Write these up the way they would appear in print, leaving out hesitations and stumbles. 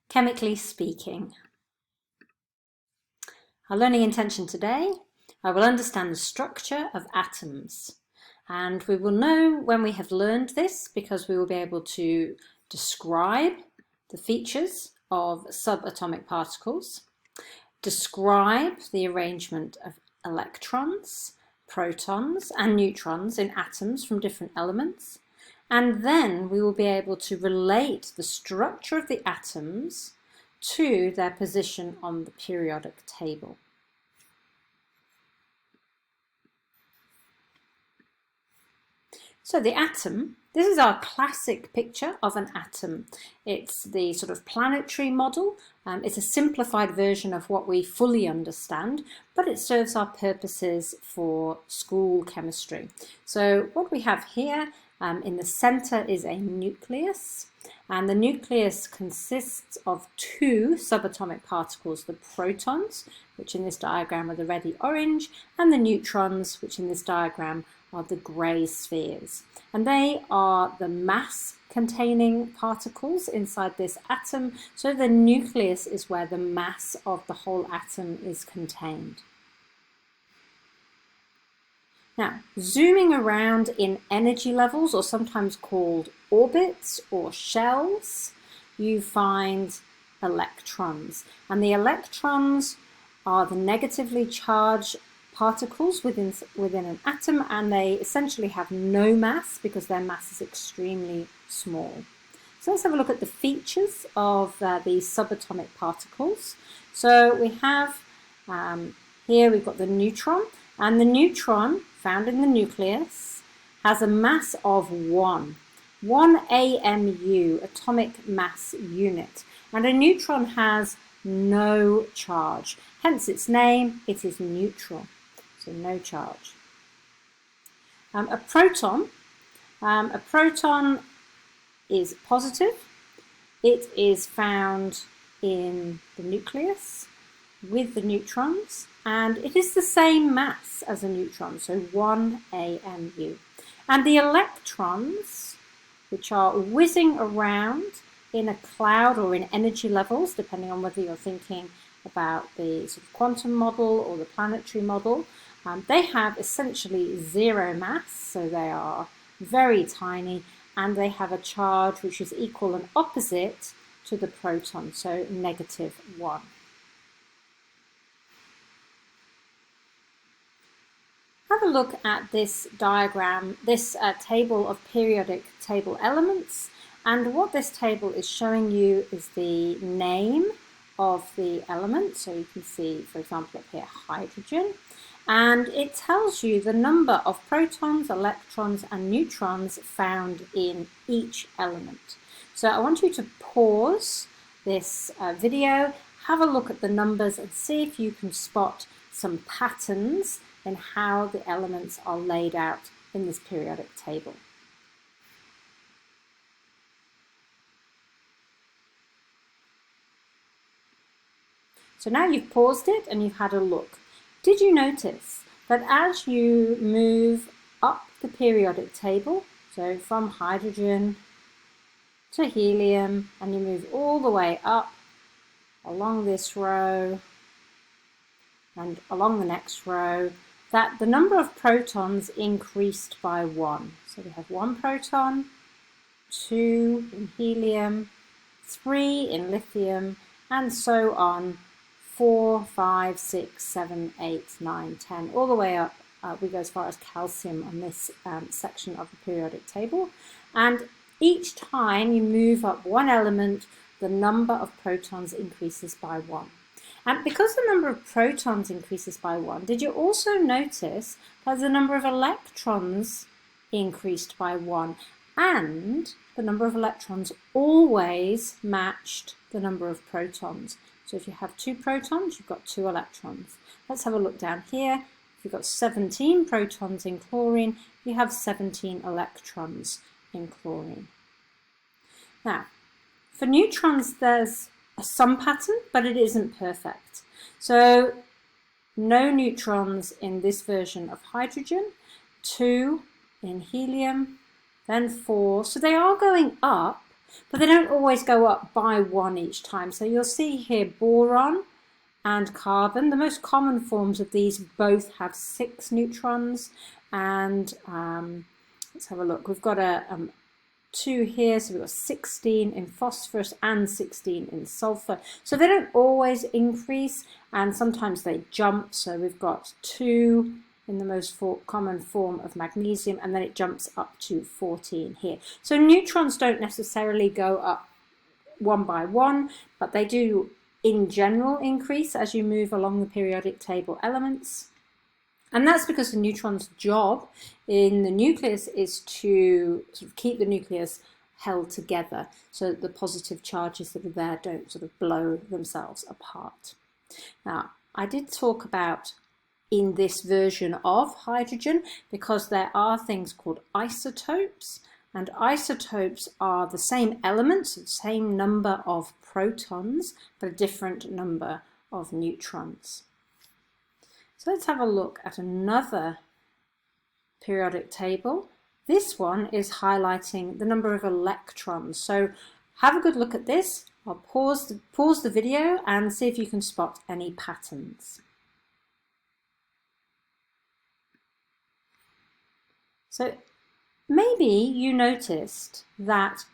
Chemically speaking. Our learning intention today, I will understand the structure of atoms. And we will know when we have learned this because we will be able to describe the features of subatomic particles, describe the arrangement of electrons, protons and neutrons in atoms from different elements, and then we will be able to relate the structure of the atoms to their position on the periodic table. So the atom, this is our classic picture of an atom. It's the sort of planetary model. It's a simplified version of what we fully understand, but it serves our purposes for school chemistry. So what we have here in the center is a nucleus, and the nucleus consists of two subatomic particles, the protons, which in this diagram are the reddy orange, and the neutrons, which in this diagram are the grey spheres. And they are the mass containing particles inside this atom, so the nucleus is where the mass of the whole atom is contained. Now, zooming around in energy levels, or sometimes called orbits or shells, you find electrons. And the electrons are the negatively charged particles within an atom, and they essentially have no mass because their mass is extremely small. So let's have a look at the features of these subatomic particles. So we have here we've got the neutron, and the neutron found in the nucleus has a mass of 1 AMU, atomic mass unit, and a neutron has no charge, hence its name, it is neutral, so no charge. A proton is positive. It is found in the nucleus with the neutrons, and it is the same mass as a neutron, so 1 AMU. And the electrons, which are whizzing around in a cloud or in energy levels, depending on whether you're thinking about the sort of quantum model or the planetary model, they have essentially zero mass, so they are very tiny, and they have a charge which is equal and opposite to the proton, so -1. Have a look at this diagram, this table of periodic table elements, and what this table is showing you is the name of the element. So you can see, for example, up here, hydrogen, and it tells you the number of protons, electrons and neutrons found in each element. So I want you to pause this video, have a look at the numbers and see if you can spot some patterns in how the elements are laid out in this periodic table. So now you've paused it and you've had a look. Did you notice that as you move up the periodic table, so from hydrogen to helium, and you move all the way up along this row and along the next row, that the number of protons increased by 1. So we have 1 proton, 2 in helium, 3 in lithium, and so on, 4, 5, 6, 7, 8, 9, 10, all the way up. We go as far as calcium on this section of the periodic table. And each time you move up one element, the number of protons increases by 1. And because the number of protons increases by 1, did you also notice that the number of electrons increased by 1? And the number of electrons always matched the number of protons. So if you have 2 protons, you've got 2 electrons. Let's have a look down here. If you've got 17 protons in chlorine, you have 17 electrons in chlorine. Now, for neutrons, there's some pattern, but it isn't perfect. So no neutrons in this version of hydrogen, 2 in helium, then 4. So they are going up, But they don't always go up by 1 each time. So you'll see here boron and carbon. The most common forms of these both have 6 neutrons. And let's have a look. We've got a 2 here, so we've got 16 in phosphorus and 16 in sulfur. So they don't always increase, and sometimes they jump. So we've got 2 in the most common form of magnesium, and then it jumps up to 14 here. So neutrons don't necessarily go up 1 by 1, but they do in general increase as you move along the periodic table elements. And that's because the neutron's job in the nucleus is to sort of keep the nucleus held together so that the positive charges that are there don't sort of blow themselves apart. Now, I did talk about in this version of hydrogen because there are things called isotopes, and isotopes are the same elements, the same number of protons, but a different number of neutrons. So let's have a look at another periodic table. This one is highlighting the number of electrons. So have a good look at this. I'll pause the video and see if you can spot any patterns. So maybe you noticed that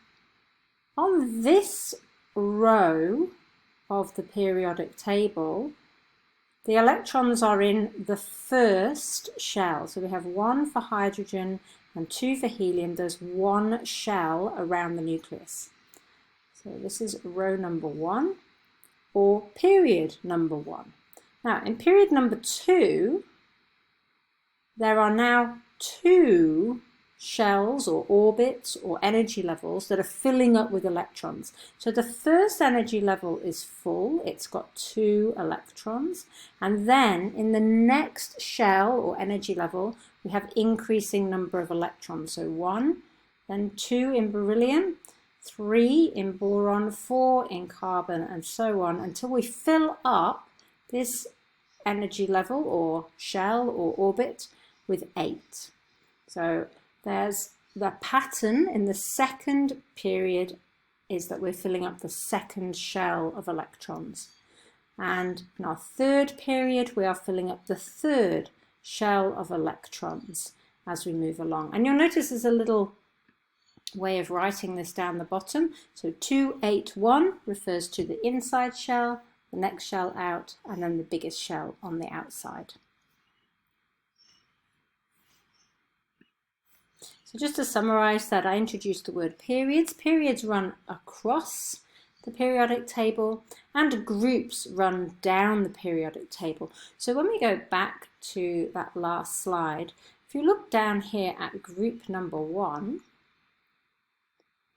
on this row of the periodic table, the electrons are in the first shell. So we have 1 for hydrogen and 2 for helium. There's 1 shell around the nucleus. So this is row number 1 or period number 1. Now in period number 2, there are now 2 shells or orbits or energy levels that are filling up with electrons. So the first energy level is full, it's got 2 electrons, and then in the next shell or energy level we have increasing number of electrons. So 1, then 2 in beryllium, 3 in boron, 4 in carbon, and so on until we fill up this energy level or shell or orbit with 8. So there's the pattern in the second period is that we're filling up the second shell of electrons. And in our third period, we are filling up the third shell of electrons as we move along. And you'll notice there's a little way of writing this down the bottom. So 281 refers to the inside shell, the next shell out, and then the biggest shell on the outside. So just to summarize that, I introduced the word periods. Periods run across the periodic table and groups run down the periodic table. So when we go back to that last slide, if you look down here at group number 1,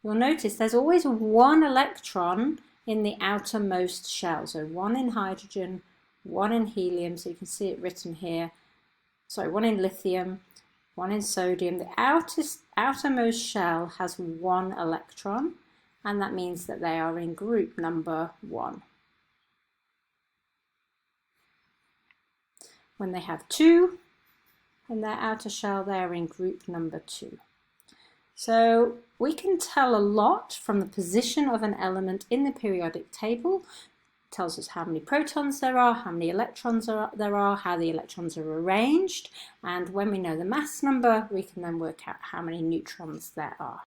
you'll notice there's always 1 electron in the outermost shell. So 1 in hydrogen, 1 in helium, so you can see it written here. Sorry, 1 in lithium, 1 in sodium. The outermost shell has 1 electron, and that means that they are in group number 1. When they have 2 in their outer shell, they are in group number 2. So we can tell a lot from the position of an element in the periodic table. It tells us how many protons there are, how many electrons there are, how the electrons are arranged, and when we know the mass number, we can then work out how many neutrons there are.